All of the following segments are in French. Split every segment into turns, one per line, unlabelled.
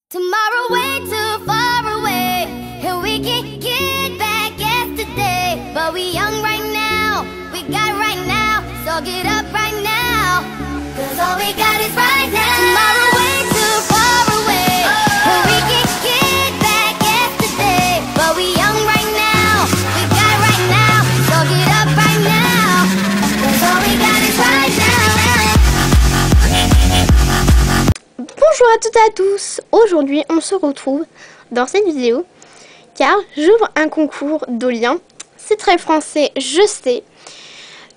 Tomorrow way too far away, and we can't get back yesterday. But we young right now, we got right now, so get up right now, cause all we got is right now. Tomorrow way too far away, and we can't get back yesterday. But we young right now, we got right now, so get up right now, cause all we got is right now.
Bonjour à toutes et à tous, aujourd'hui on se retrouve dans cette vidéo car j'ouvre un concours d'Olien. C'est très français, je sais,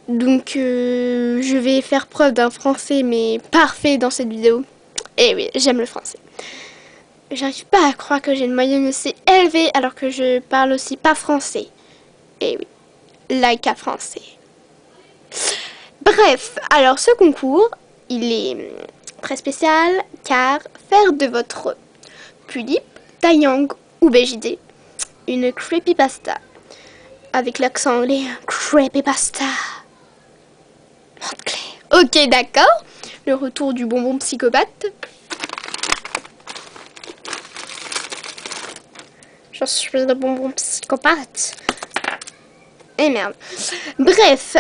donc je vais faire preuve d'un français mais parfait dans cette vidéo. Et oui, j'aime le français. J'arrive pas à croire que j'ai une moyenne aussi élevée alors que je parle aussi pas français. Et oui, like à français. Bref, alors ce concours, il est très spécial car faire de votre Pulip, Taeyang ou BJD une creepypasta avec l'accent anglais creepypasta. Ok, d'accord. Le retour du bonbon psychopathe. Je suis le bonbon psychopathe. Et merde. Bref,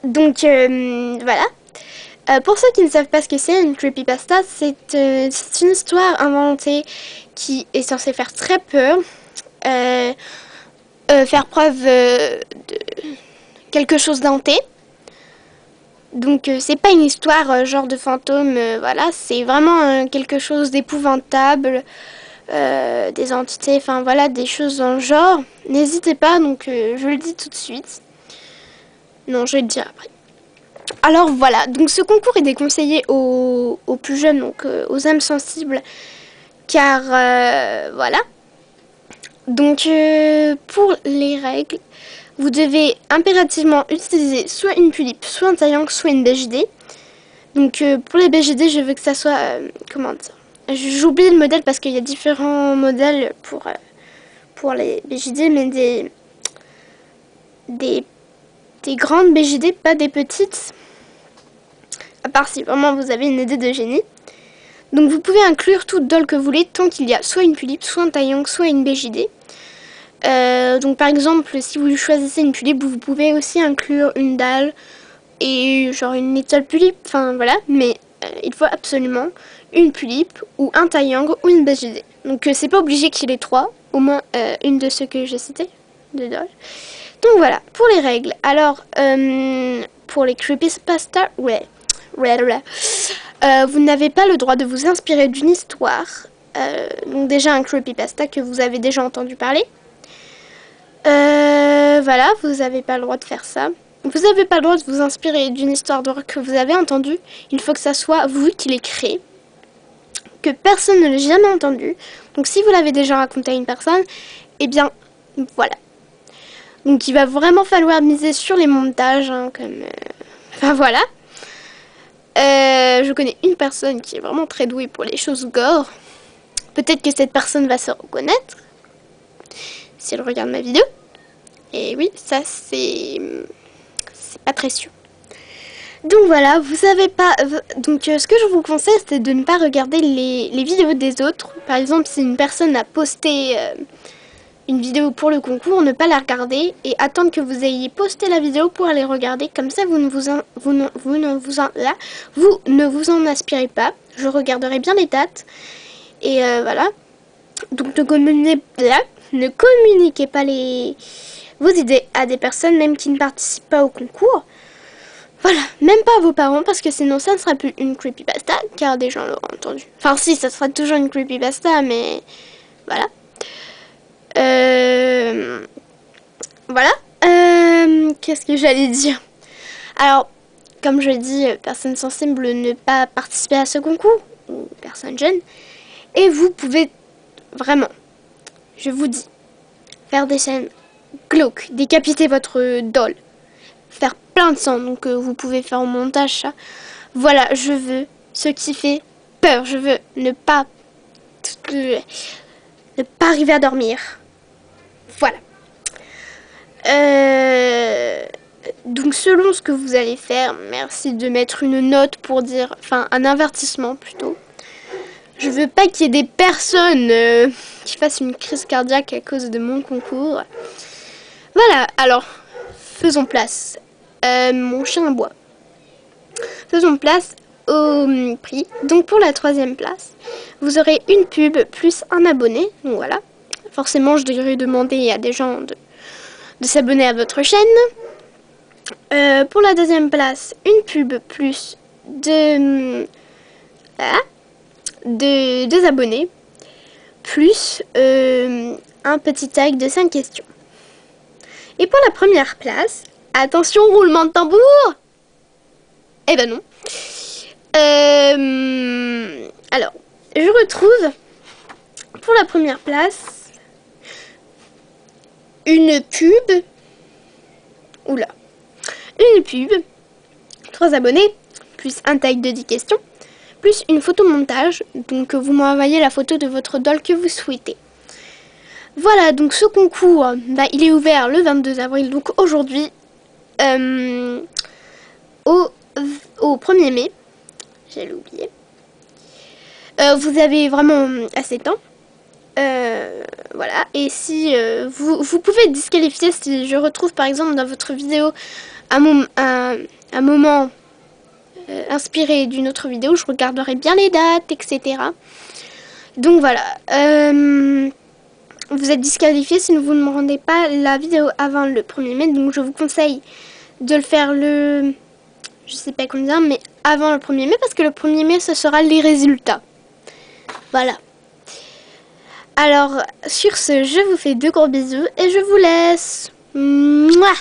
donc voilà. Pour ceux qui ne savent pas ce que c'est une creepypasta, c'est une histoire inventée qui est censée faire très peur, faire preuve de quelque chose d'hanté. Donc c'est pas une histoire genre de fantôme, voilà, c'est vraiment quelque chose d'épouvantable, des entités, enfin voilà, des choses dans le genre. N'hésitez pas, donc je le dis tout de suite. Non, je vais le dire après. Alors voilà, donc ce concours est déconseillé aux plus jeunes, donc aux âmes sensibles, car voilà. Donc pour les règles, vous devez impérativement utiliser soit une Pulip, soit un Taeyang, soit une BJD. Donc pour les BJD, je veux que ça soit, comment dire, j'oublie le modèle parce qu'il y a différents modèles pour les BJD, mais des grandes BJD, pas des petites. À part si vraiment vous avez une idée de génie. Donc vous pouvez inclure toute doll que vous voulez tant qu'il y a soit une Pulip, soit un Taeyang, soit une BJD. Donc par exemple, si vous choisissez une Pulip, vous pouvez aussi inclure une dalle et genre une Little Pulip, enfin voilà. Mais il faut absolument une Pulip ou un Taeyang ou une BJD. Donc c'est pas obligé qu'il y ait les trois, au moins une de ceux que j'ai cités, de doll. Donc voilà, pour les règles. Alors, pour les creepypasta, ouais. Vous n'avez pas le droit de vous inspirer d'une histoire. Donc déjà un creepypasta que vous avez déjà entendu parler. Voilà, vous n'avez pas le droit de faire ça. Vous n'avez pas le droit de vous inspirer d'une histoire d'horreur que vous avez entendue. Il faut que ça soit vous qui l'ayez créée. Que personne ne l'ait jamais entendu. Donc si vous l'avez déjà raconté à une personne, eh bien voilà. Donc il va vraiment falloir miser sur les montages, hein, comme... Enfin voilà. Je connais une personne qui est vraiment très douée pour les choses gore. Peut-être que cette personne va se reconnaître si elle regarde ma vidéo. Et oui, ça c'est pas très sûr. Donc voilà, vous savez pas... Donc ce que je vous conseille, c'est de ne pas regarder les vidéos des autres. Par exemple, si une personne a posté une vidéo pour le concours, ne pas la regarder et attendre que vous ayez posté la vidéo pour aller regarder. Comme ça, vous ne vous en aspirez pas. Je regarderai bien les dates. Et voilà. Donc ne communiquez pas vos idées à des personnes même qui ne participent pas au concours. Voilà, même pas à vos parents parce que sinon ça ne sera plus une creepypasta car des gens l'auront entendu. Enfin si, ça sera toujours une creepypasta, mais voilà. Voilà. Qu'est-ce que j'allais dire? Alors, comme je dis, personne sensible ne pas participer à ce concours, ou personne jeune. Et vous pouvez vraiment, je vous dis, faire des scènes glauques, décapiter votre doll, faire plein de sang. Donc vous pouvez faire au montage ça. Voilà, je veux ce qui fait peur. Je veux ne pas arriver à dormir. Voilà. Donc selon ce que vous allez faire, merci de mettre une note pour dire, enfin un avertissement plutôt. veux pas qu'il y ait des personnes qui fassent une crise cardiaque à cause de mon concours. Voilà, alors, faisons place. Mon chien aboie. Faisons place au prix. Donc pour la 3e place, vous aurez une pub plus un abonné. Donc voilà. Forcément, je devrais demander à des gens de s'abonner à votre chaîne. Pour la 2e place, une pub plus deux abonnés. Plus un petit tag de 5 questions. Et pour la 1re place, attention, roulement de tambour! Eh ben non. Alors, je retrouve pour la 1re place une pub. Oula. Une pub, 3 abonnés, plus un tag de 10 questions, plus une photo montage. Donc vous m'envoyez la photo de votre doll que vous souhaitez. Voilà, donc ce concours, il est ouvert le 22 avril, donc aujourd'hui, au 1er mai. J'allais oublier. Vous avez vraiment assez de temps. Voilà, et si vous pouvez être disqualifié si je retrouve par exemple dans votre vidéo un moment inspiré d'une autre vidéo, je regarderai bien les dates, etc. Donc voilà, vous êtes disqualifié si vous ne me rendez pas la vidéo avant le 1er mai, donc je vous conseille de le faire je sais pas combien, mais avant le 1er mai, parce que le 1er mai ce sera les résultats. Voilà. Alors, sur ce, je vous fais de gros bisous et je vous laisse. Mouah.